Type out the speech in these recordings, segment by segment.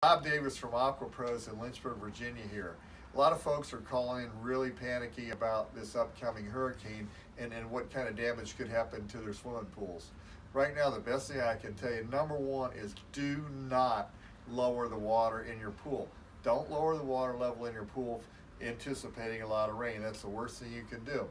Bob Davis from Aqua Pros in Lynchburg, Virginia here. A lot of folks are calling in really panicky about this upcoming hurricane and what kind of damage could happen to their swimming pools. Right now, the best thing I can tell you, number one, is do not lower the water in your pool. Don't lower the water level in your pool anticipating a lot of rain. That's the worst thing you can do.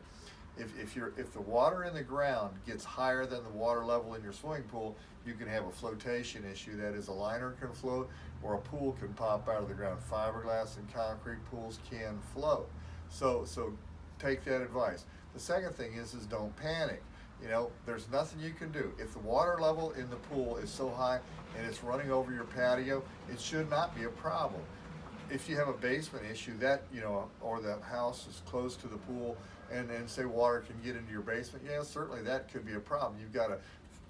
If the water in the ground gets higher than the water level in your swimming pool, you can have a flotation issue. That is, a liner can float or a pool can pop out of the ground. Fiberglass and concrete pools can float. So take that advice. The second thing is don't panic. There's nothing you can do. If the water level in the pool is so high and it's running over your patio, it should not be a problem. If you have a basement issue or the house is close to the pool and say water can get into your basement, yeah, certainly that could be a problem. You've got to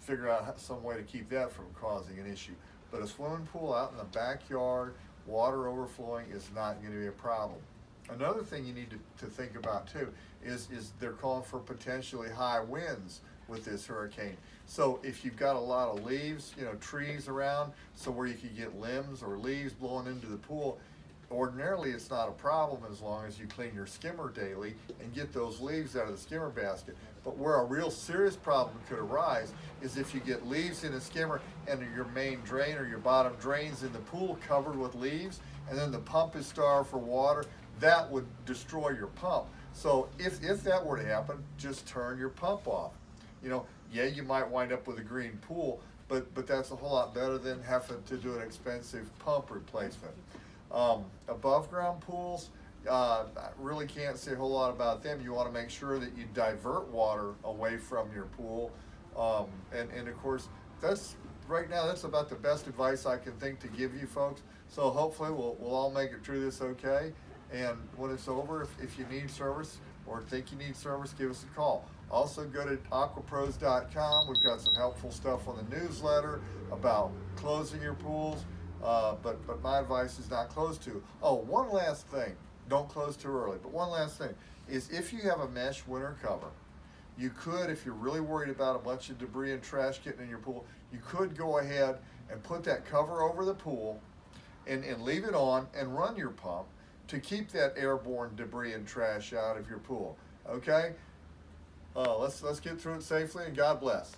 figure out some way to keep that from causing an issue. But a swimming pool out in the backyard, water overflowing, is not going to be a problem. Another thing you need to think about too is they're calling for potentially high winds with this hurricane. So if you've got a lot of leaves, trees around, so where you could get limbs or leaves blowing into the pool, ordinarily it's not a problem as long as you clean your skimmer daily and get those leaves out of the skimmer basket. But where a real serious problem could arise is if you get leaves in a skimmer and your main drain or your bottom drains in the pool covered with leaves, and then the pump is starved for water, that would destroy your pump. So if that were to happen, just turn your pump off. Yeah, you might wind up with a green pool, but that's a whole lot better than having to do an expensive pump replacement. Above ground pools, I really can't say a whole lot about them. You want to make sure that you divert water away from your pool. And of course, right now, that's about the best advice I can think to give you folks. So hopefully we'll all make it through this okay. And when it's over, if you need service or think you need service, give us a call. Also, go to aquapros.com. We've got some helpful stuff on the newsletter about closing your pools. But my advice is not close too. Oh, one last thing. Don't close too early. But one last thing is if you have a mesh winter cover, you could, if you're really worried about a bunch of debris and trash getting in your pool, you could go ahead and put that cover over the pool and leave it on and run your pump to keep that airborne debris and trash out of your pool. Okay? Let's get through it safely, and God bless.